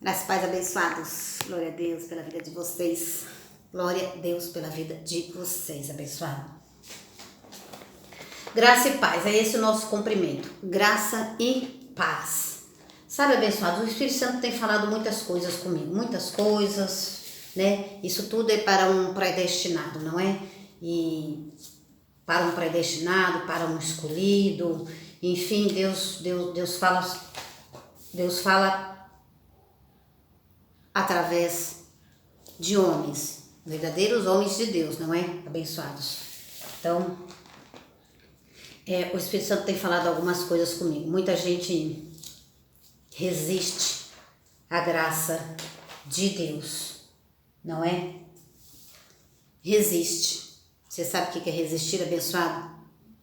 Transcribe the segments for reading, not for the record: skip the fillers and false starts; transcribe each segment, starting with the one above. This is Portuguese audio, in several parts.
Graças e paz abençoados. Glória a Deus pela vida de vocês. Glória a Deus pela vida de vocês, abençoado. Graça e paz, é esse o nosso cumprimento. Graça e paz. Sabe, abençoados, o Espírito Santo tem falado muitas coisas comigo, muitas coisas, né? Isso tudo é para um predestinado, não é? E para um predestinado, para um escolhido, enfim, Deus fala através de homens, verdadeiros homens de Deus, não é? Abençoados. Então, o Espírito Santo tem falado algumas coisas comigo. Muita gente resiste à graça de Deus, não é? Resiste. Você sabe o que é resistir, abençoado?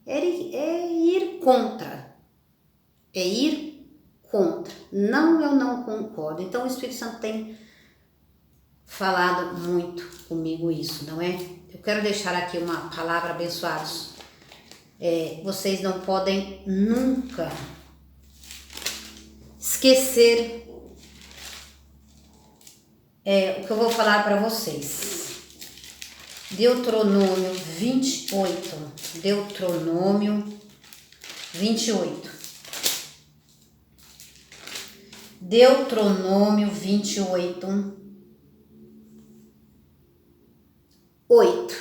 É ir contra. É ir contra. Não, eu não concordo. Então, o Espírito Santo tem falado muito comigo isso, não é? Eu quero deixar aqui uma palavra, abençoados. Vocês não podem nunca esquecer o que eu vou falar para vocês. Deuteronômio 28. Deuteronômio 28. Deuteronômio 28. 8.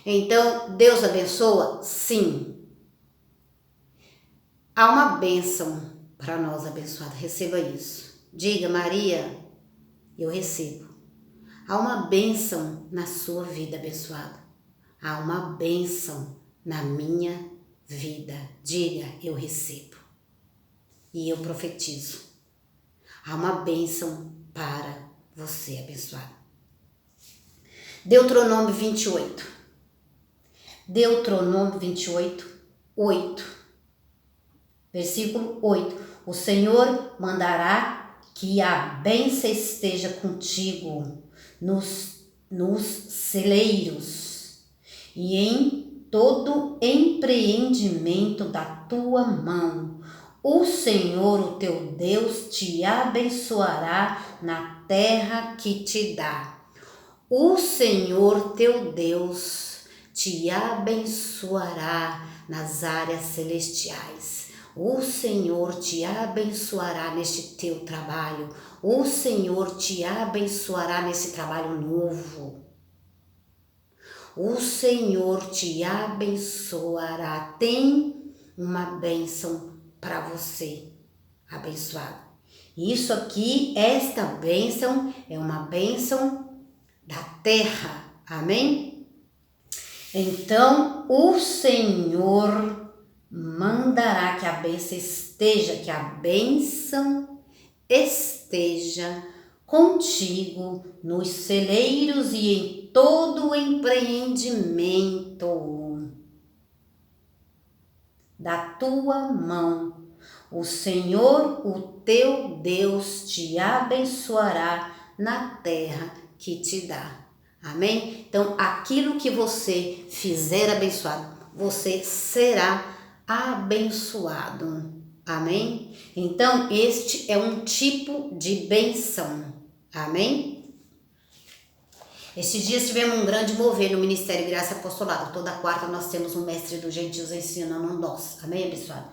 Então, Deus abençoa? Sim. Há uma bênção para nós, abençoados. Receba isso. Diga, Maria, eu recebo. Há uma bênção na sua vida, abençoado. Há uma bênção na minha vida. Diga, eu recebo. E eu profetizo. Há uma bênção para você, abençoado. Deuteronômio 28. Deuteronômio 28, 8. Versículo 8. O Senhor mandará que a bênção esteja contigo nos celeiros e em todo empreendimento da tua mão. O Senhor, o teu Deus, te abençoará na terra que te dá. O Senhor, teu Deus, te abençoará nas áreas celestiais. O Senhor te abençoará neste teu trabalho. O Senhor te abençoará nesse trabalho novo. O Senhor te abençoará. Tem uma bênção para você, abençoado. Isso aqui, esta bênção é uma bênção da terra. Amém? Então, o Senhor mandará que a bênção esteja contigo nos celeiros e em todo o empreendimento da tua mão. O Senhor, o teu Deus, te abençoará na terra que te dá. Amém? Então, aquilo que você fizer abençoado, você será abençoado. Amém? Então, este é um tipo de bênção. Amém? Esses dias tivemos um grande mover no Ministério Graça e Apostolado. Toda quarta nós temos um mestre dos gentios ensinando nós. Amém, abençoado?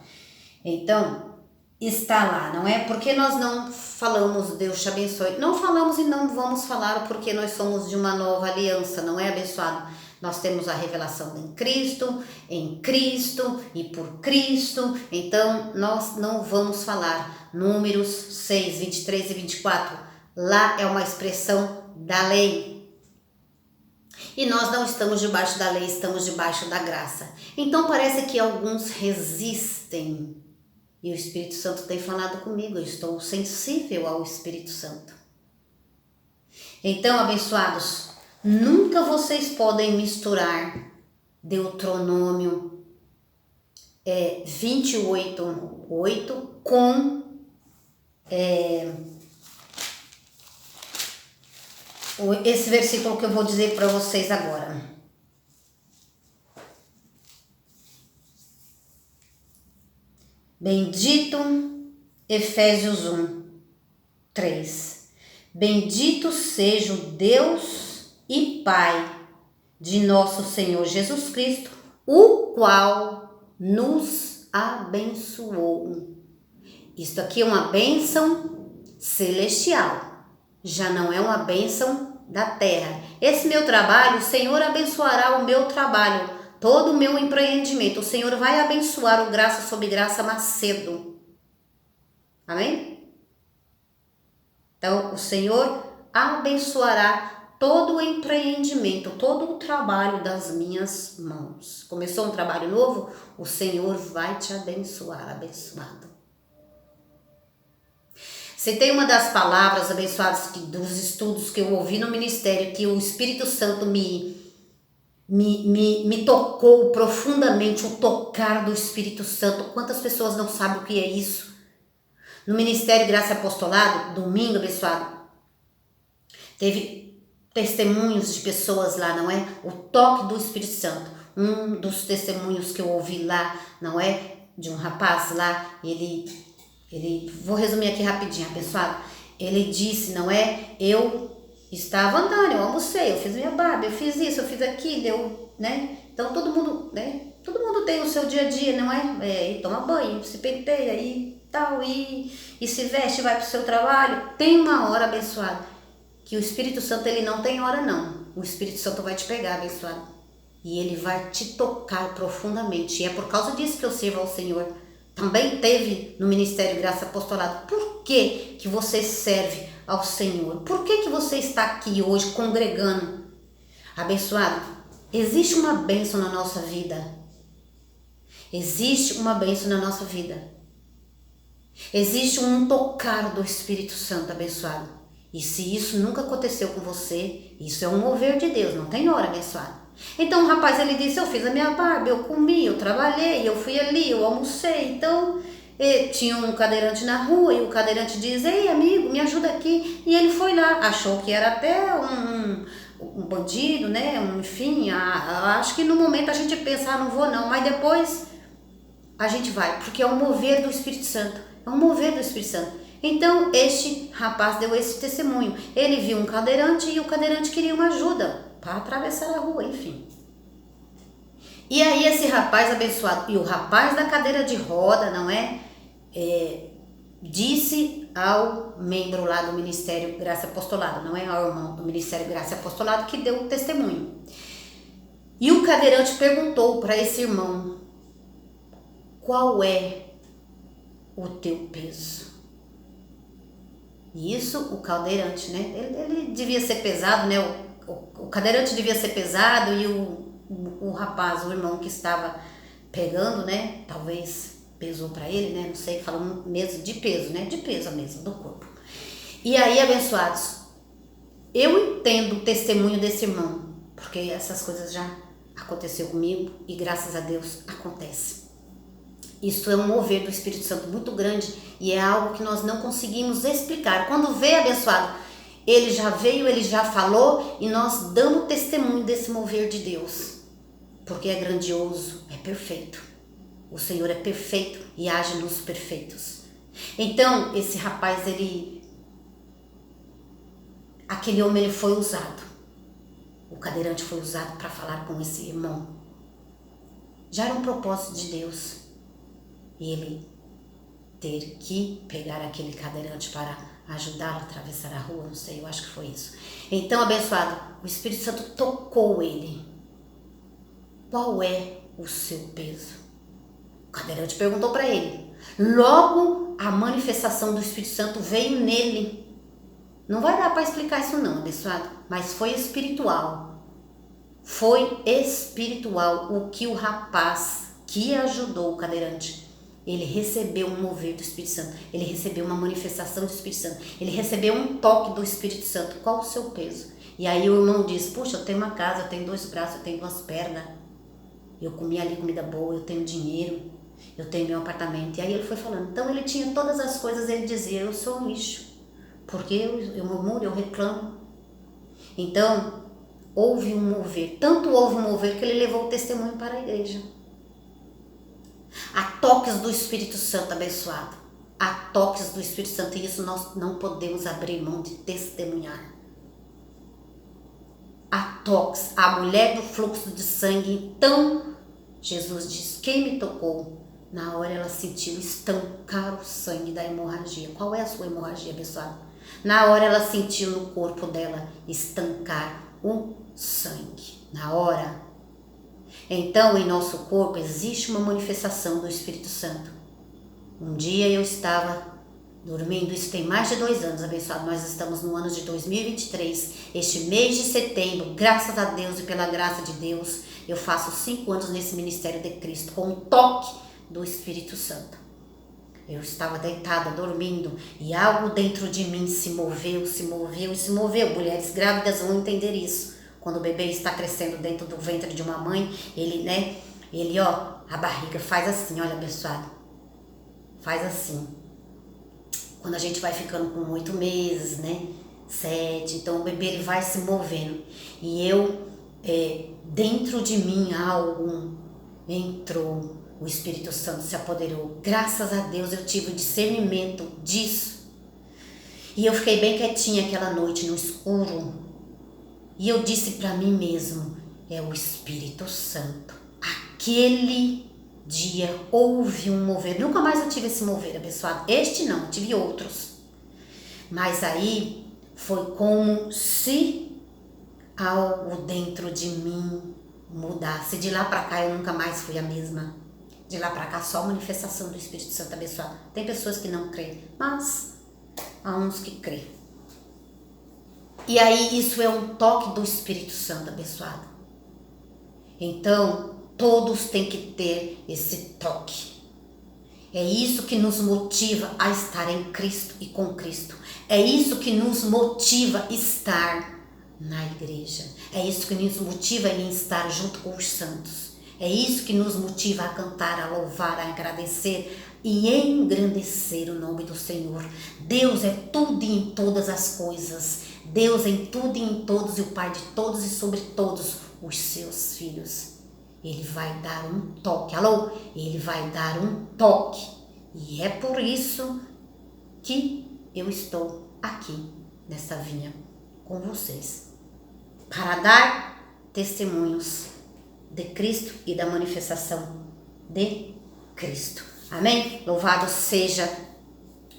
Então, está lá, não é? Porque nós não falamos Deus te abençoe. Não falamos e não vamos falar porque nós somos de uma nova aliança, não é, abençoado? Nós temos a revelação em Cristo e por Cristo. Então, nós não vamos falar Números 6, 23 e 24. Lá é uma expressão da lei. E nós não estamos debaixo da lei, estamos debaixo da graça. Então, parece que alguns resistem. E o Espírito Santo tem falado comigo, eu estou sensível ao Espírito Santo. Então, abençoados, nunca vocês podem misturar Deuteronômio 28, 8 com esse versículo que eu vou dizer para vocês agora. Bendito, Efésios 1. 3. Bendito seja o Deus e Pai de nosso Senhor Jesus Cristo, o qual nos abençoou. Isto aqui é uma bênção celestial, já não é uma bênção da terra. Esse meu trabalho, o Senhor abençoará o meu trabalho, todo o meu empreendimento. O Senhor vai abençoar o Graça sobre Graça Macedo. Amém? Então, o Senhor abençoará todo o empreendimento, todo o trabalho das minhas mãos. Começou um trabalho novo? O Senhor vai te abençoar, abençoado. Citei uma das palavras abençoadas dos estudos que eu ouvi no ministério, que o Espírito Santo me tocou profundamente, o tocar do Espírito Santo. Quantas pessoas não sabem o que é isso? No Ministério Graça e Apostolado, domingo abençoado, teve testemunhos de pessoas lá, não é? O toque do Espírito Santo. Um dos testemunhos que eu ouvi lá, não é? De um rapaz lá, ele vou resumir aqui rapidinho, abençoado. Ele disse, não é? Eu estava andando, eu almocei, eu fiz minha barba, eu fiz isso, eu fiz aquilo, né? Então todo mundo, né? Todo mundo tem o seu dia a dia, não é? E toma banho, se penteia e tal, e se veste, vai para o seu trabalho. Tem uma hora, abençoado, que o Espírito Santo, ele não tem hora não. O Espírito Santo vai te pegar, abençoado, e ele vai te tocar profundamente. E é por causa disso que eu sirvo ao Senhor. Também teve no Ministério Graça Apostolado. Por que que você serve ao Senhor? Por que você está aqui hoje congregando? Abençoado, existe uma bênção na nossa vida. Existe uma bênção na nossa vida. Existe um tocar do Espírito Santo, abençoado. E se isso nunca aconteceu com você, isso é um mover de Deus, não tem hora, abençoado. Então o rapaz, ele disse, eu fiz a minha barba, eu comi, eu trabalhei, eu fui ali, eu almocei. Então tinha um cadeirante na rua e o cadeirante diz, ei amigo, me ajuda aqui. E ele foi lá, achou que era até um bandido, né? Enfim, acho que no momento a gente pensa, não vou não, mas depois a gente vai, porque é um mover do Espírito Santo, é um mover do Espírito Santo. Então este rapaz deu esse testemunho, ele viu um cadeirante e o cadeirante queria uma ajuda para atravessar a rua, enfim. E aí esse rapaz abençoado, e o rapaz da cadeira de roda, não é? Disse ao membro lá do Ministério Graça e Apostolado, não é? Ao irmão do Ministério Graça e Apostolado que deu o testemunho. E o cadeirante perguntou para esse irmão, qual é o teu peso? E isso o cadeirante, né? Ele devia ser pesado, né? O cadeirante devia ser pesado e o rapaz, o irmão que estava pegando, né? Talvez pesou para ele, né? Não sei, falando mesmo de peso, né? De peso mesmo, do corpo. E aí, abençoados, eu entendo o testemunho desse irmão, porque essas coisas já aconteceu comigo e graças a Deus acontece. Isso é um mover do Espírito Santo muito grande e é algo que nós não conseguimos explicar. Quando vê, abençoado, ele já veio, ele já falou e nós damos testemunho desse mover de Deus. Porque é grandioso, é perfeito. O Senhor é perfeito e age nos perfeitos. Então, esse rapaz, aquele homem, ele foi usado. O cadeirante foi usado para falar com esse irmão. Já era um propósito de Deus. Ele ter que pegar aquele cadeirante para ajudá-lo a atravessar a rua, não sei, eu acho que foi isso. Então, abençoado, o Espírito Santo tocou ele. Qual é o seu peso? O cadeirante perguntou para ele. Logo, a manifestação do Espírito Santo veio nele. Não vai dar para explicar isso não, abençoado, mas foi espiritual. Foi espiritual o que o rapaz que ajudou o cadeirante, ele recebeu um mover do Espírito Santo, ele recebeu uma manifestação do Espírito Santo, ele recebeu um toque do Espírito Santo. Qual o seu peso? E aí o irmão diz, puxa, eu tenho uma casa, eu tenho 2 braços, eu tenho 2 pernas, eu comi ali comida boa, eu tenho dinheiro, eu tenho meu apartamento. E aí ele foi falando, então ele tinha todas as coisas, ele dizia, eu sou um lixo, porque eu murmuro, eu reclamo. Então, houve um mover, tanto houve um mover que ele levou o testemunho para a igreja. Há toques do Espírito Santo, abençoado. Há toques do Espírito Santo e isso nós não podemos abrir mão de testemunhar. Há toques. A mulher do fluxo de sangue, então, Jesus diz, quem me tocou? Na hora ela sentiu estancar o sangue da hemorragia. Qual é a sua hemorragia, abençoada? Na hora ela sentiu no corpo dela estancar o sangue. Na hora. Então, em nosso corpo existe uma manifestação do Espírito Santo. Um dia eu estava dormindo, isso tem mais de 2 anos, abençoado. Nós estamos no ano de 2023. Este mês de setembro, graças a Deus e pela graça de Deus, eu faço 5 anos nesse ministério de Cristo, com o toque do Espírito Santo. Eu estava deitada, dormindo, e algo dentro de mim se moveu. Mulheres grávidas vão entender isso. Quando o bebê está crescendo dentro do ventre de uma mãe, ele, a barriga faz assim, olha, abençoado. Faz assim. Quando a gente vai ficando com 8 meses, 7, então o bebê ele vai se movendo. E dentro de mim algo entrou, o Espírito Santo se apoderou. Graças a Deus eu tive o discernimento disso. E eu fiquei bem quietinha aquela noite no escuro. E eu disse para mim mesmo, é o Espírito Santo. Aquele dia houve um mover. Nunca mais eu tive esse mover, abençoado. Este não, eu tive outros. Mas aí foi como se algo dentro de mim mudasse. De lá para cá eu nunca mais fui a mesma. De lá para cá só a manifestação do Espírito Santo, abençoado. Tem pessoas que não creem, mas há uns que creem. E aí isso é um toque do Espírito Santo, abençoado. Então, todos têm que ter esse toque. É isso que nos motiva a estar em Cristo e com Cristo. É isso que nos motiva a estar na igreja. É isso que nos motiva a estar junto com os santos. É isso que nos motiva a cantar, a louvar, a agradecer e engrandecer o nome do Senhor. Deus é tudo e em todas as coisas. Deus é em tudo e em todos e o Pai de todos e sobre todos os seus filhos. Ele vai dar um toque. Alô? Ele vai dar um toque. E é por isso que eu estou aqui nesta vinha com vocês. Para dar testemunhos de Cristo e da manifestação de Cristo. Amém? Louvado seja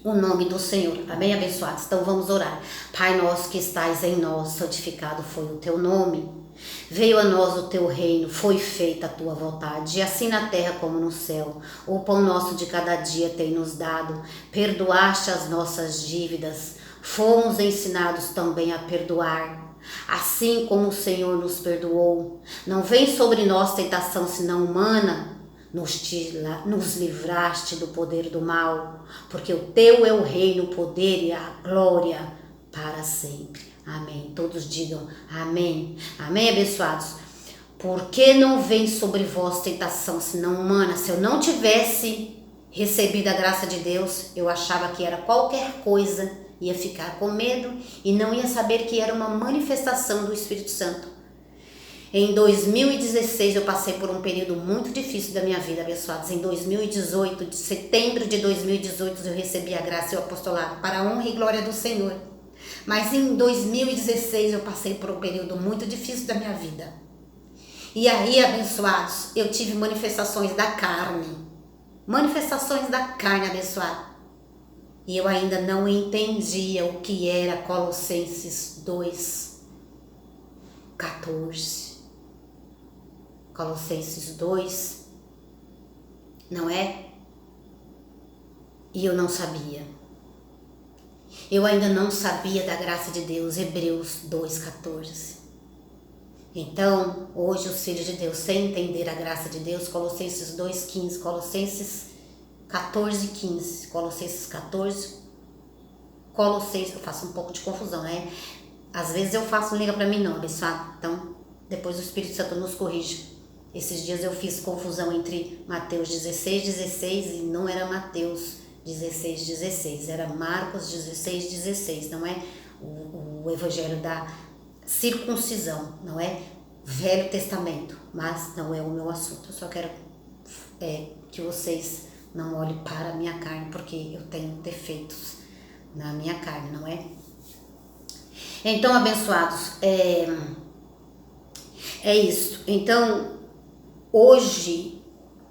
o nome do Senhor. Amém, abençoados? Então vamos orar. Pai nosso que estais em nós, santificado foi o teu nome. Veio a nós o teu reino, foi feita a tua vontade, e assim na terra como no céu. O pão nosso de cada dia tem nos dado, perdoaste as nossas dívidas, fomos ensinados também a perdoar. Assim como o Senhor nos perdoou, não vem sobre nós tentação senão humana, nos livraste do poder do mal, porque o teu é o reino, o poder e a glória para sempre. Amém. Todos digam amém. Amém, abençoados. Porque não vem sobre vós tentação senão humana. Se eu não tivesse recebido a graça de Deus, eu achava que era qualquer coisa, ia ficar com medo e não ia saber que era uma manifestação do Espírito Santo. Em 2016 eu passei por um período muito difícil da minha vida, abençoados. Em 2018, de setembro de 2018, eu recebi a graça e o apostolado para a honra e glória do Senhor. Mas em 2016 eu passei por um período muito difícil da minha vida. E aí, abençoados, eu tive manifestações da carne. Manifestações da carne, abençoado. E eu ainda não entendia o que era Colossenses 2:14. Colossenses 2, não é? E eu não sabia. Eu ainda não sabia da graça de Deus, Hebreus 2:14. Então, hoje os filhos de Deus, sem entender a graça de Deus, Colossenses 2:15, Colossenses 14:15, Colossenses 14, Colossenses, eu faço um pouco de confusão, né? Às vezes eu faço, não liga pra mim não, abençoado. Então, depois o Espírito Santo nos corrige. Esses dias eu fiz confusão entre Mateus 16:16 e não era Mateus 16:16, era Marcos 16:16, não é? O evangelho da circuncisão, não é? Velho Testamento, mas não é o meu assunto. Eu só quero que vocês não olhe para a minha carne, porque eu tenho defeitos na minha carne, não é? Então, abençoados, é isso. Então, hoje,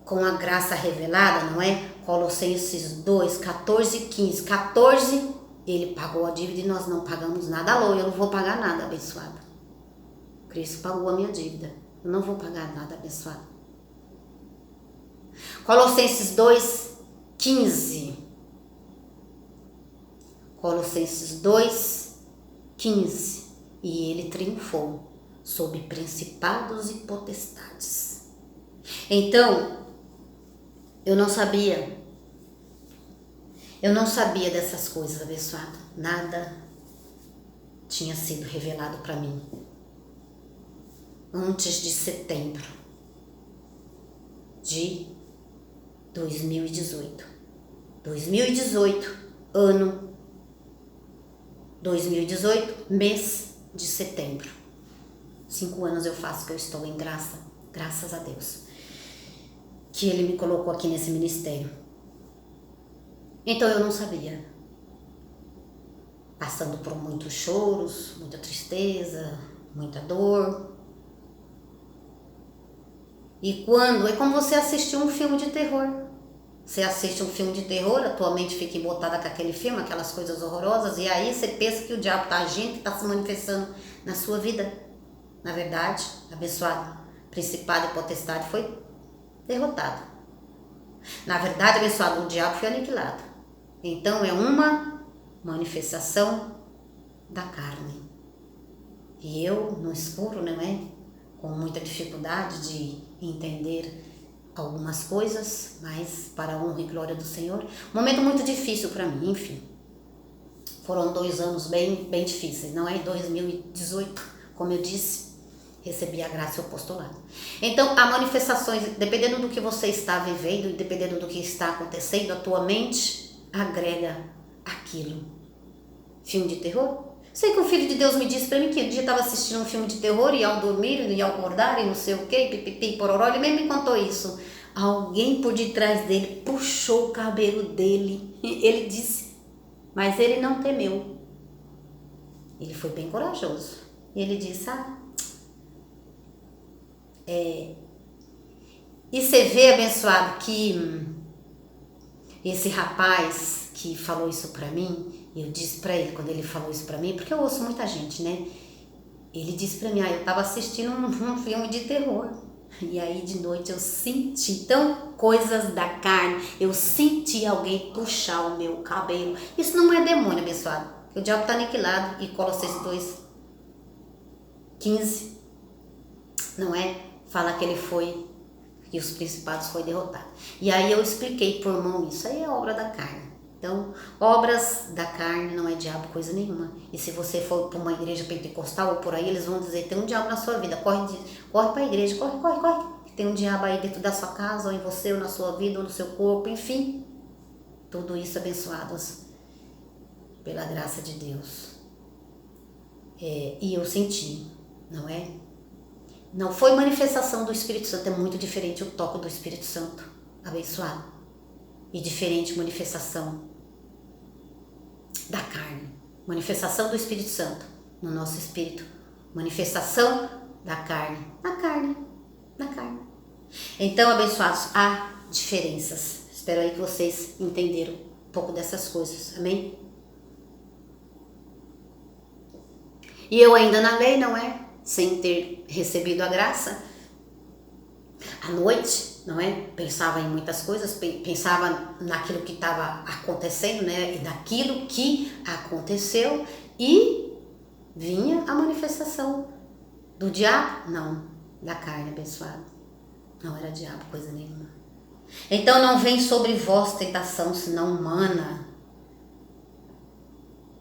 com a graça revelada, não é? Colossenses 2, 14 e 15. 14, ele pagou a dívida e nós não pagamos nada. Alô, eu não vou pagar nada, abençoado. Cristo pagou a minha dívida. Eu não vou pagar nada, abençoado. Colossenses 2, 15. Colossenses 2, 15. E ele triunfou sobre principados e potestades. Então, eu não sabia dessas coisas, abençoado. Nada tinha sido revelado para mim antes de setembro de 2018. 2018, ano 2018, mês de setembro. 5 anos eu faço que eu estou em graça, graças a Deus, que Ele me colocou aqui nesse ministério. Então eu não sabia. Passando por muitos choros, muita tristeza, muita dor. E quando, é como você assistir um filme de terror. Você assiste um filme de terror, a tua mente fica embotada com aquele filme, aquelas coisas horrorosas, e aí você pensa que o diabo está agindo, que está se manifestando na sua vida. Na verdade, abençoado, principado e potestade foi derrotado. Na verdade, abençoado, o diabo foi aniquilado. Então é uma manifestação da carne. E eu, no escuro, não é? Com muita dificuldade de entender algumas coisas, mas para a honra e glória do Senhor. Um momento muito difícil para mim, enfim. Foram 2 anos bem difíceis, não é? Em 2018, como eu disse, recebi a graça e o apostolado. Então, há manifestações, dependendo do que você está vivendo e dependendo do que está acontecendo, a tua mente agrega aquilo. Filme de terror? Sei que o Filho de Deus me disse para mim que um dia estava assistindo um filme de terror e ao dormir e ao acordar e não sei o que, pipipi, pororó, ele mesmo me contou isso. Alguém por detrás dele puxou o cabelo dele. Ele disse, mas ele não temeu. Ele foi bem corajoso. Ele disse, e você vê, abençoado, que esse rapaz que falou isso pra mim, eu disse pra ele, quando ele falou isso pra mim, porque eu ouço muita gente, né? Ele disse pra mim, eu tava assistindo um filme de terror. E aí de noite eu senti, então, coisas da carne, eu senti alguém puxar o meu cabelo. Isso não é demônio, abençoado. O diabo tá aniquilado. E Colossenses 2, 15, não é? Fala que ele foi, que os principados foi derrotado. E aí eu expliquei por mão, isso aí é obra da carne. Então, obras da carne não é diabo coisa nenhuma. E se você for para uma igreja pentecostal ou por aí, eles vão dizer, tem um diabo na sua vida, corre para a igreja, corre. Tem um diabo aí dentro da sua casa, ou em você, ou na sua vida, ou no seu corpo, enfim. Tudo isso abençoados pela graça de Deus. E eu senti, não é? Não foi manifestação do Espírito Santo, é muito diferente o toque do Espírito Santo, abençoado. E diferente manifestação da carne, manifestação do Espírito Santo no nosso espírito, manifestação da carne, na carne. Então, abençoados, há diferenças. Espero aí que vocês entenderam um pouco dessas coisas, amém? E eu ainda na lei, não é? Sem ter recebido a graça, à noite, não é? Pensava em muitas coisas, pensava naquilo que estava acontecendo, né? E naquilo que aconteceu, e vinha a manifestação do diabo, não, da carne, abençoado. Não era diabo, coisa nenhuma. Então não vem sobre vós tentação, senão humana,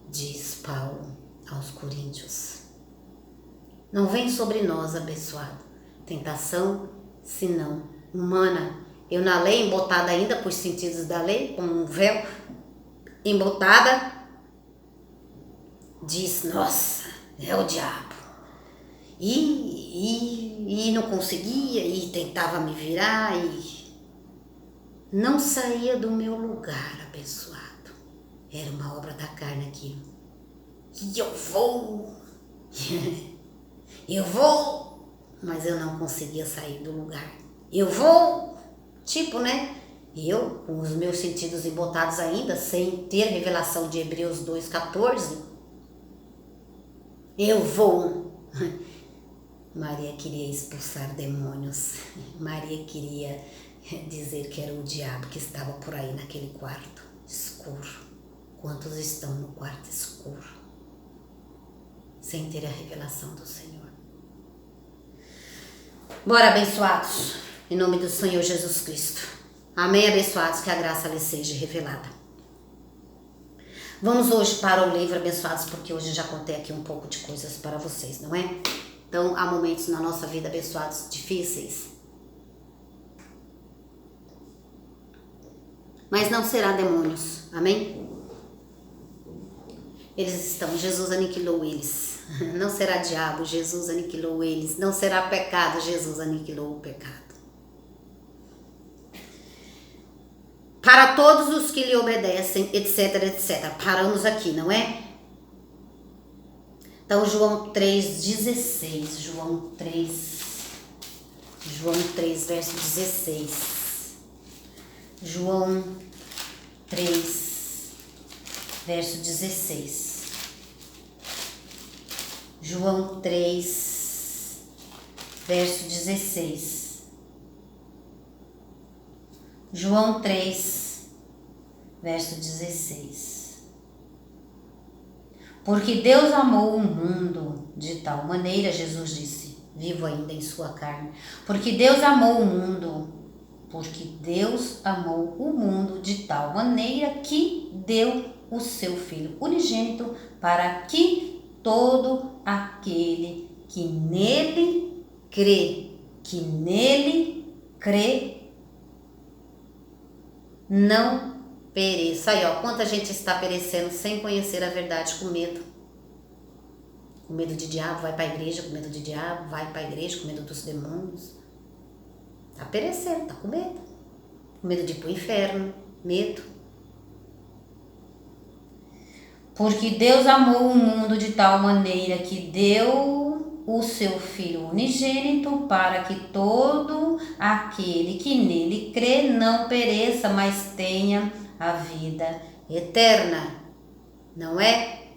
diz Paulo aos Coríntios. Não vem sobre nós, abençoado, tentação, senão humana. Eu na lei, embotada ainda por sentidos da lei, com um véu, embotada, diz, nossa, é o diabo. E não conseguia, e tentava me virar, e não saía do meu lugar, abençoado. Era uma obra da carne aqui. E eu vou, eu vou, mas eu não conseguia sair do lugar. Eu vou, tipo, né? Eu, com os meus sentidos embotados ainda, sem ter revelação de Hebreus 2,14, eu vou. Maria queria expulsar demônios. Maria queria dizer que era o diabo que estava por aí naquele quarto escuro. Quantos estão no quarto escuro, sem ter a revelação do Senhor? Bora, abençoados, em nome do Senhor Jesus Cristo. Amém, abençoados, que a graça lhes seja revelada. Vamos hoje para o livro, abençoados, porque hoje eu já contei aqui um pouco de coisas para vocês, não é? Então, há momentos na nossa vida, abençoados, difíceis. Mas não será demônios, amém? Eles estão, Jesus aniquilou eles. Não será diabo, Jesus aniquilou eles. Não será pecado, Jesus aniquilou o pecado. Para todos os que lhe obedecem, etc, etc. Paramos aqui, não é? Então, João 3,16. João 3, verso 16. João 3, verso 16. João 3, verso 16. João 3, verso 16. Porque Deus amou o mundo de tal maneira, Jesus disse, vivo ainda em sua carne. Porque Deus amou o mundo, porque Deus amou o mundo de tal maneira que deu o seu Filho unigênito para que todo aquele que nele crê, não pereça. Aí, ó, quanta gente está perecendo sem conhecer a verdade, com medo. Com medo de diabo, vai para a igreja, com medo de diabo, vai para a igreja, com medo dos demônios. Está perecendo, está com medo. Com medo de ir para o inferno, medo. Porque Deus amou o mundo de tal maneira que deu o seu Filho unigênito para que todo aquele que nele crê não pereça, mas tenha a vida eterna. Não é?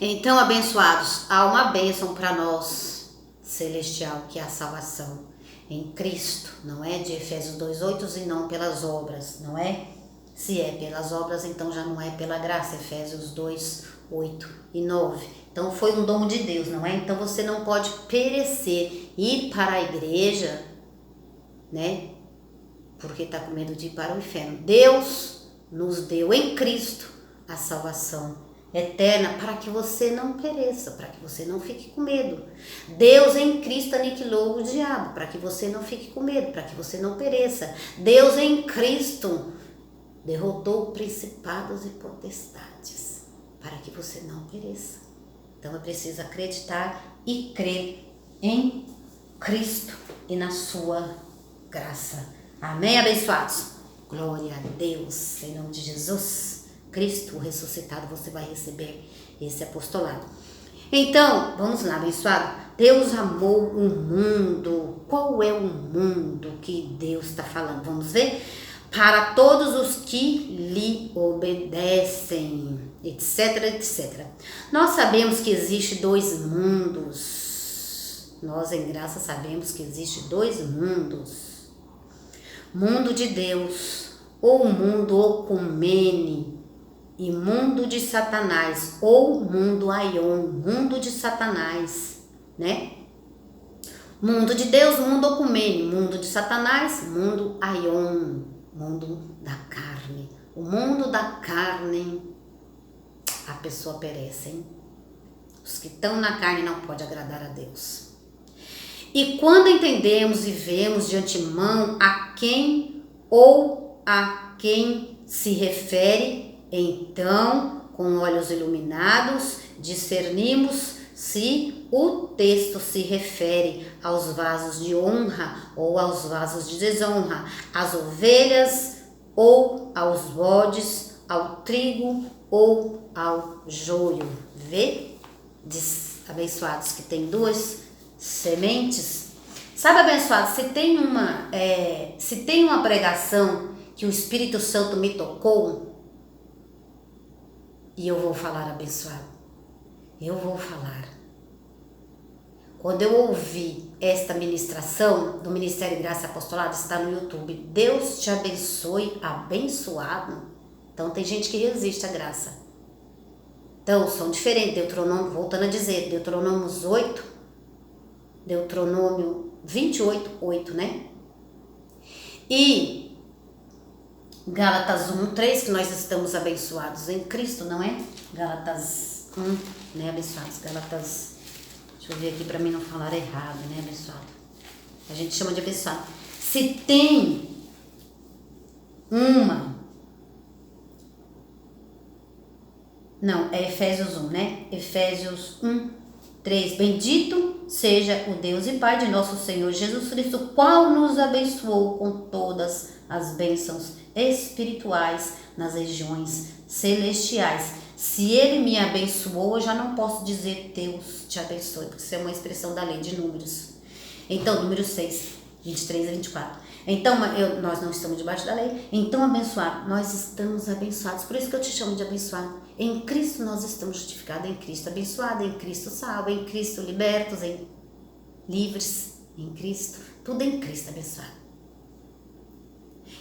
Então, abençoados, há uma bênção para nós celestial, que é a salvação em Cristo, não é? De Efésios 2:8, e não pelas obras, não é? Se é pelas obras, então já não é pela graça, Efésios 2:8 e 9. Então foi um dom de Deus, não é? Então você não pode perecer, ir para a igreja, né? Porque está com medo de ir para o inferno. Deus nos deu em Cristo a salvação eterna para que você não pereça, para que você não fique com medo. Deus em Cristo aniquilou o diabo para que você não fique com medo, para que você não pereça. Deus em Cristo derrotou principados e potestades para que você não pereça. Então é preciso acreditar e crer em Cristo e na sua graça. Amém, abençoados? Glória a Deus, em nome de Jesus Cristo ressuscitado, você vai receber esse apostolado. Então, vamos lá, abençoado. Deus amou o mundo. Qual é o mundo que Deus está falando? Vamos ver? Para todos os que lhe obedecem, etc, etc. Nós sabemos que existe dois mundos. Nós, em graça, sabemos que existe dois mundos. Mundo de Deus, ou mundo ocumene, e mundo de Satanás, ou mundo aion, mundo de Satanás, né? Mundo de Deus, mundo ocumene, mundo de Satanás, mundo aion, mundo da carne. O mundo da carne, a pessoa perece, hein? Os que estão na carne não podem agradar a Deus. E quando entendemos e vemos de antemão a quem ou a quem se refere, então, com olhos iluminados, discernimos se o texto se refere aos vasos de honra ou aos vasos de desonra, às ovelhas ou aos bodes, ao trigo ou ao joio. Vê? Diz, abençoados, que tem duas sementes. Sabe, abençoados, se tem uma pregação que o Espírito Santo me tocou, e eu vou falar, abençoado, eu vou falar. Quando eu ouvi esta ministração do Ministério Graça Apostolado, está no YouTube, Deus te abençoe, abençoado. Então tem gente que resiste à graça. Então são diferentes, Deuteronômio, voltando a dizer, Deuteronômio 28, 8, né? E Gálatas 1, 3, que nós estamos abençoados em Cristo, não é? Gálatas 1, né, abençoados? Gálatas, deixa eu ver aqui para mim não falar errado, né, abençoado? A gente chama de abençoado. Se tem é Efésios 1, né? Efésios 1, 3. Bendito seja o Deus e Pai de nosso Senhor Jesus Cristo, qual nos abençoou com todas as bênçãos espirituais nas regiões celestiais. Se Ele me abençoou, eu já não posso dizer Deus te abençoe, porque isso é uma expressão da lei de Números. Então, número 6, 23 a 24. Então, nós não estamos debaixo da lei. Então, abençoado, nós estamos abençoados. Por isso que eu te chamo de abençoado. Em Cristo nós estamos justificados, em Cristo abençoados, em Cristo salvo, em Cristo libertos, livres, em Cristo. Tudo em Cristo abençoado.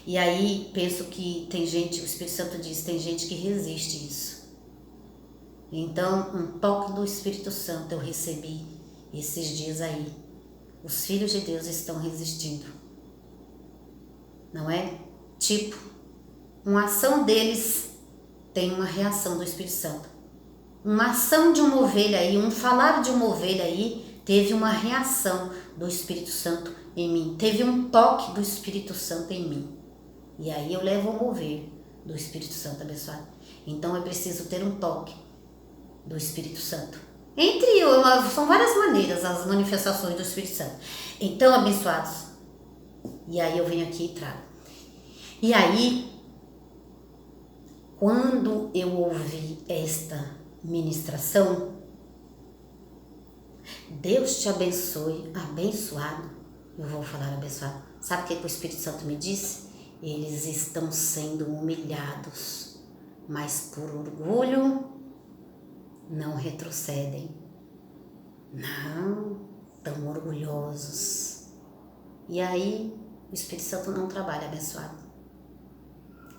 E aí, penso que tem gente, o Espírito Santo diz, tem gente que resiste isso. Então, um toque do Espírito Santo eu recebi esses dias aí. Os filhos de Deus estão resistindo. Não é? Tipo, uma ação deles tem uma reação do Espírito Santo. Uma ação de uma ovelha aí, um falar de uma ovelha aí, teve uma reação do Espírito Santo em mim. Teve um toque do Espírito Santo em mim. E aí eu levo o mover do Espírito Santo, abençoado. Então é preciso ter um toque do Espírito Santo. São várias maneiras as manifestações do Espírito Santo. Então, abençoados, e aí eu venho aqui e trago. E aí, quando eu ouvi esta ministração, Deus te abençoe, abençoado. Eu vou falar abençoado. Sabe o que o Espírito Santo me disse? Eles estão sendo humilhados, mas por orgulho não retrocedem. Não, tão orgulhosos. E aí, o Espírito Santo não trabalha, abençoado.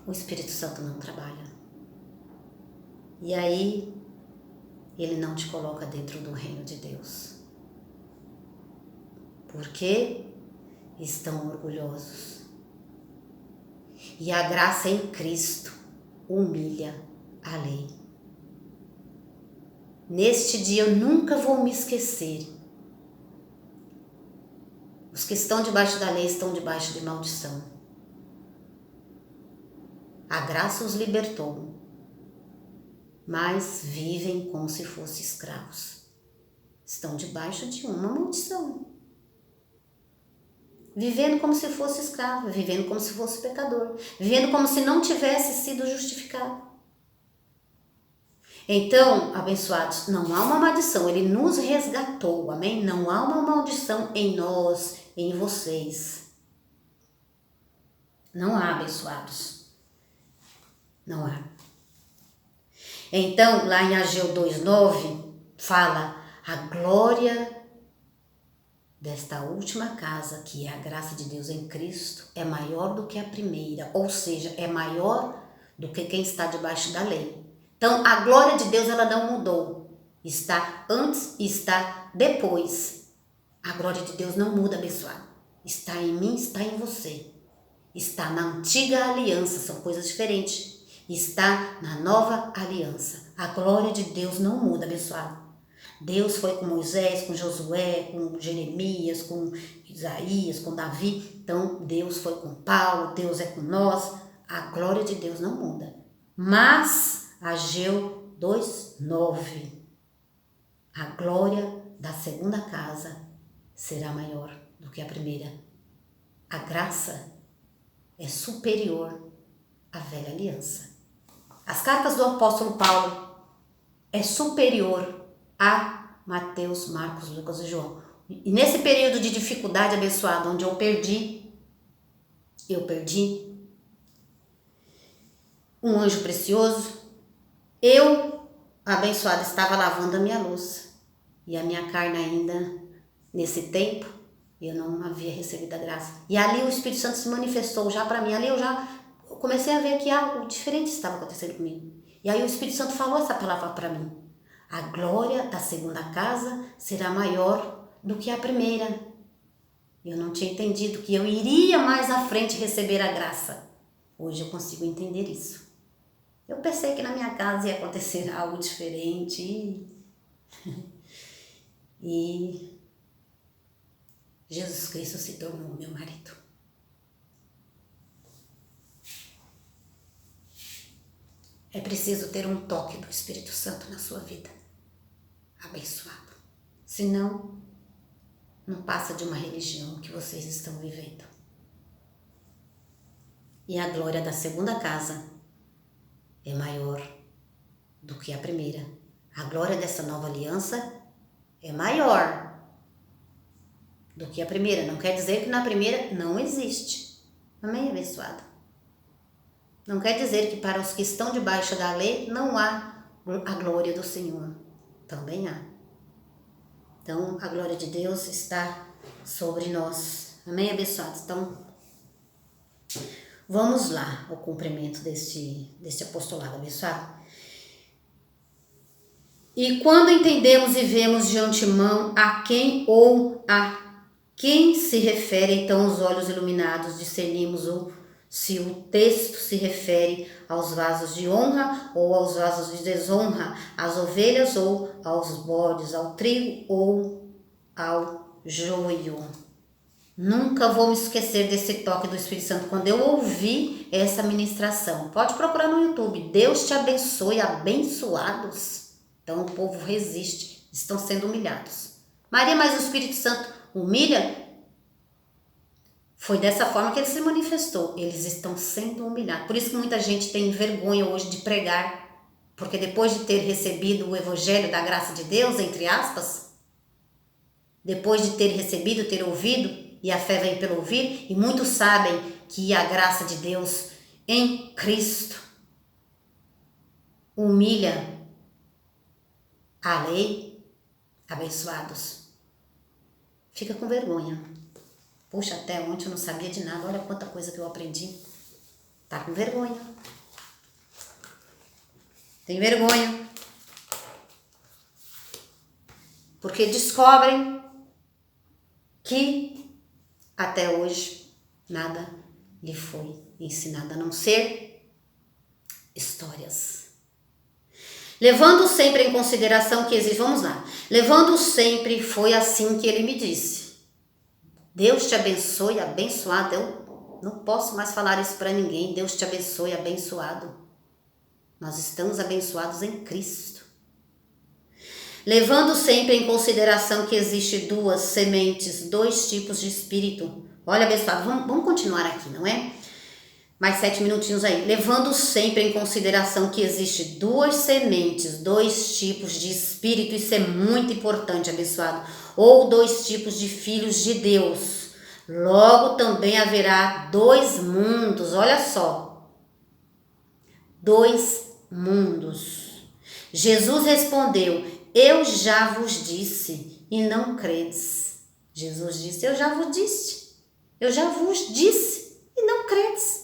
O Espírito Santo não trabalha. E aí, ele não te coloca dentro do reino de Deus. Porque estão orgulhosos. E a graça em Cristo humilha a lei. Neste dia eu nunca vou me esquecer. Os que estão debaixo da lei estão debaixo de maldição. A graça os libertou, mas vivem como se fossem escravos. Estão debaixo de uma maldição. Vivendo como se fosse escravo, vivendo como se fosse pecador, vivendo como se não tivesse sido justificado. Então, abençoados, não há uma maldição, Ele nos resgatou, amém? Não há uma maldição em nós, em vocês. Não há, abençoados. Não há. Então, lá em Ageu 2:9, fala a glória desta última casa, que é a graça de Deus em Cristo, é maior do que a primeira, ou seja, é maior do que quem está debaixo da lei. Então, a glória de Deus, ela não mudou. Está antes e está depois. A glória de Deus não muda, abençoado. Está em mim, está em você. Está na antiga aliança, são coisas diferentes. Está na nova aliança. A glória de Deus não muda, abençoado. Deus foi com Moisés, com Josué, com Jeremias, com Isaías, com Davi. Então, Deus foi com Paulo, Deus é com nós. A glória de Deus não muda. Mas, Ageu 2:9. A glória da segunda casa será maior do que a primeira. A graça é superior à velha aliança. As cartas do apóstolo Paulo é superior a Mateus, Marcos, Lucas e João. E nesse período de dificuldade abençoada, onde eu perdi um anjo precioso, eu, abençoada, estava lavando a minha louça. E a minha carne ainda, nesse tempo, eu não havia recebido a graça. E ali o Espírito Santo se manifestou já para mim. Ali eu comecei a ver que algo diferente estava acontecendo comigo. E aí o Espírito Santo falou essa palavra para mim. A glória da segunda casa será maior do que a primeira. Eu não tinha entendido que eu iria mais à frente receber a graça. Hoje eu consigo entender isso. Eu pensei que na minha casa ia acontecer algo diferente. E Jesus Cristo se tornou meu marido. É preciso ter um toque do Espírito Santo na sua vida. Abençoado. Senão, não passa de uma religião que vocês estão vivendo. E a glória da segunda casa é maior do que a primeira. A glória dessa nova aliança é maior do que a primeira. Não quer dizer que na primeira não existe. Amém, abençoado? Não quer dizer que para os que estão debaixo da lei não há a glória do Senhor. Também há. Então, a glória de Deus está sobre nós. Amém, abençoados? Então, vamos lá ao cumprimento deste apostolado, abençoado. E quando entendemos e vemos de antemão a quem se refere, então os olhos iluminados, discernimos se o texto se refere aos vasos de honra ou aos vasos de desonra, às ovelhas ou aos bodes, ao trigo ou ao joio. Nunca vou me esquecer desse toque do Espírito Santo quando eu ouvi essa ministração. Pode procurar no YouTube. Deus te abençoe, abençoados. Então o povo resiste, estão sendo humilhados. Maria, mas o Espírito Santo humilha? Foi dessa forma que ele se manifestou. Eles estão sendo humilhados. Por isso que muita gente tem vergonha hoje de pregar. Porque depois de ter recebido o evangelho da graça de Deus, entre aspas, depois de ter recebido, ter ouvido, e a fé vem pelo ouvir, e muitos sabem que a graça de Deus em Cristo humilha a lei, abençoados. Fica com vergonha. Puxa, até ontem eu não sabia de nada, olha quanta coisa que eu aprendi. Tá com vergonha. Tem vergonha. Porque descobrem que até hoje nada lhe foi ensinado a não ser histórias. Levando sempre em consideração que existe, vamos lá, levando sempre foi assim que ele me disse. Deus te abençoe, abençoado. Eu não posso mais falar isso para ninguém. Deus te abençoe, abençoado. Nós estamos abençoados em Cristo. Levando sempre em consideração que existe duas sementes, dois tipos de espírito. Olha, abençoado, vamos continuar aqui, não é? Mais 7 minutinhos aí. Levando sempre em consideração que existe duas sementes, dois tipos de espírito. Isso é muito importante, abençoado. Ou dois tipos de filhos de Deus. Logo também haverá dois mundos. Olha só. Dois mundos. Jesus respondeu: eu já vos disse e não credes. Jesus disse: eu já vos disse. Eu já vos disse e não credes.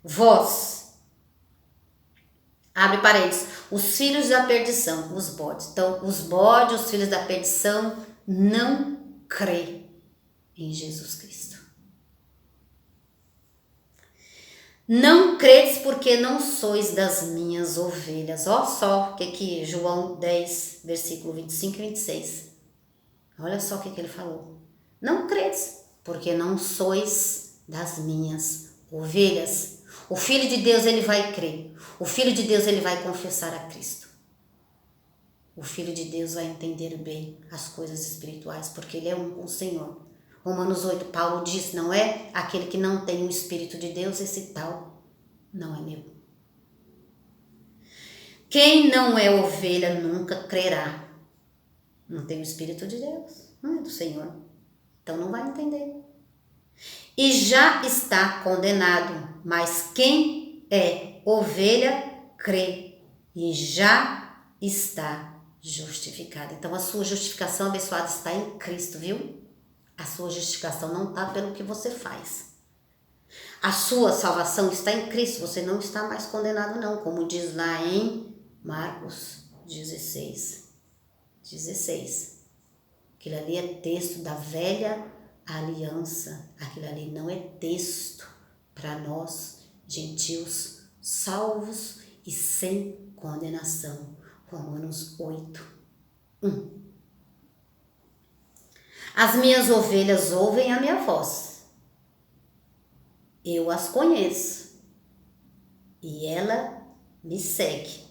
Vós, abre parênteses, os filhos da perdição, os bodes. Então, os bodes, os filhos da perdição, não crê em Jesus Cristo. Não credes porque não sois das minhas ovelhas. Olha só o que João 10, versículo 25 e 26. Olha só o que ele falou. Não credes porque não sois das minhas ovelhas. O Filho de Deus, ele vai crer. O Filho de Deus, ele vai confessar a Cristo. o Filho de Deus vai entender bem as coisas espirituais, porque ele é um com o Senhor. Romanos 8, Paulo diz, não é? Aquele que não tem o Espírito de Deus, esse tal não é meu. Quem não é ovelha nunca crerá. Não tem o Espírito de Deus, não é do Senhor. Então não vai entender. E já está condenado, mas quem é ovelha crê e já está justificado. Então a sua justificação abençoada está em Cristo, viu? A sua justificação não está pelo que você faz. A sua salvação está em Cristo, você não está mais condenado não, como diz lá em Marcos 16. Aquilo ali é texto da velha aliança. Aquilo ali não é texto para nós, gentios, salvos e sem condenação. Romanos 8, 1. As minhas ovelhas ouvem a minha voz. Eu as conheço e ela me segue.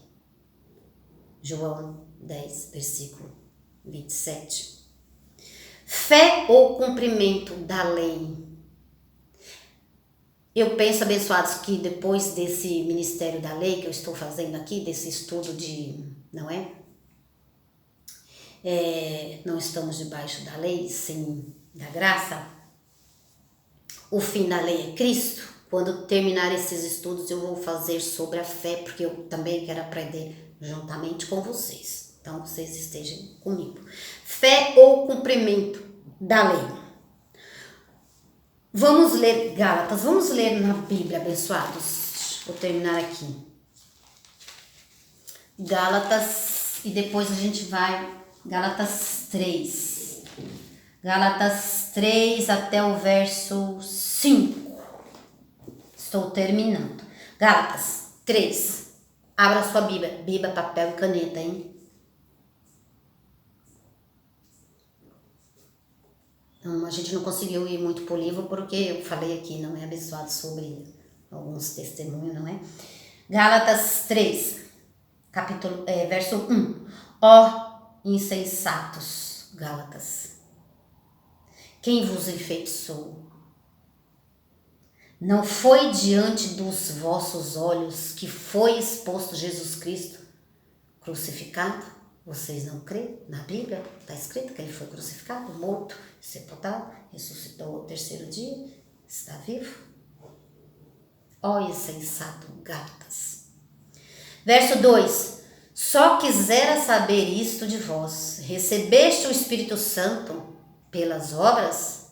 João 10, versículo 27. Fé ou cumprimento da lei? Eu penso, abençoados, que depois desse ministério da lei que eu estou fazendo aqui, desse estudo não estamos debaixo da lei, sim da graça. O fim da lei é Cristo. Quando terminar esses estudos, eu vou fazer sobre a fé, porque eu também quero aprender juntamente com vocês. Então, vocês estejam comigo. Fé ou cumprimento da lei? Vamos ler Gálatas, vamos ler na Bíblia, abençoados. Vou terminar aqui. Gálatas, e depois a gente vai, Gálatas 3. Gálatas 3 até o verso 5. Estou terminando. Gálatas 3. Abra sua Bíblia, papel e caneta, hein? Então, a gente não conseguiu ir muito pro livro porque eu falei aqui, não é, abençoado, sobre alguns testemunhos, não é? Gálatas 3, verso 1. Ó insensatos, Gálatas, quem vos enfeitiçou? Não foi diante dos vossos olhos que foi exposto Jesus Cristo crucificado? Vocês não creem? Na Bíblia está escrito que ele foi crucificado, morto, sepultado, ressuscitou ao terceiro dia, está vivo. Ó insensato, Gálatas. Verso 2. Só quisera saber isto de vós. Recebeste o Espírito Santo pelas obras?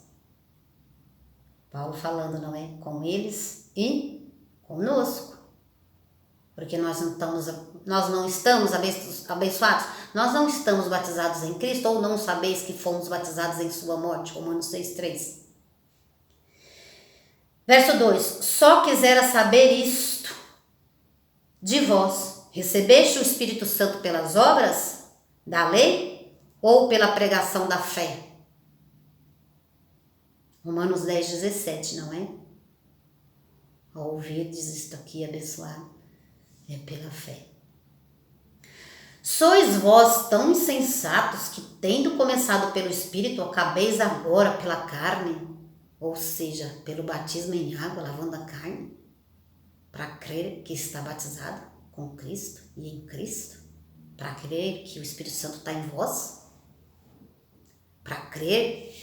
Paulo falando, não é? Com eles e conosco. Porque nós não estamos abençoados, nós não estamos batizados em Cristo, ou não sabeis que fomos batizados em sua morte, Romanos 6,3. Verso 2, só quisera saber isto de vós, recebeste o Espírito Santo pelas obras da lei ou pela pregação da fé? Romanos 10,17, não é? Ao ouvirdes isto aqui, abençoado, é pela fé. Sois vós tão insensatos que, tendo começado pelo Espírito, acabeis agora pela carne, ou seja, pelo batismo em água, lavando a carne, para crer que está batizado com Cristo e em Cristo, para crer que o Espírito Santo está em vós, para crer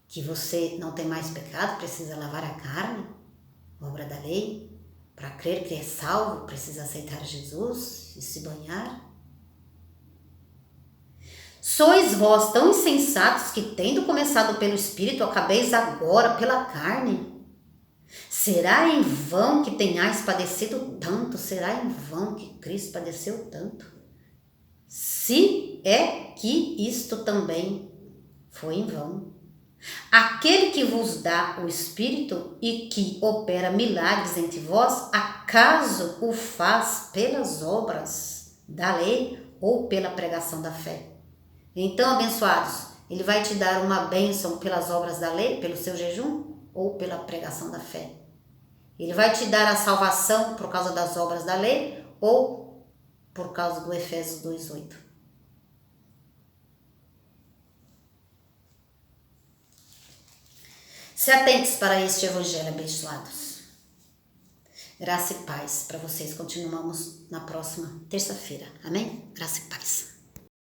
que você não tem mais pecado, precisa lavar a carne, obra da lei, para crer que é salvo, precisa aceitar Jesus e se banhar. Sois vós tão insensatos que, tendo começado pelo Espírito, acabeis agora pela carne? Será em vão que tenhais padecido tanto? Será em vão que Cristo padeceu tanto? Se é que isto também foi em vão. Aquele que vos dá o Espírito e que opera milagres entre vós, acaso o faz pelas obras da lei ou pela pregação da fé? Então, abençoados, ele vai te dar uma bênção pelas obras da lei, pelo seu jejum ou pela pregação da fé? Ele vai te dar a salvação por causa das obras da lei ou por causa do Efésios 2:8. Se atentem para este evangelho, abençoados. Graça e paz para vocês. Continuamos na próxima terça-feira. Amém? Graça e paz.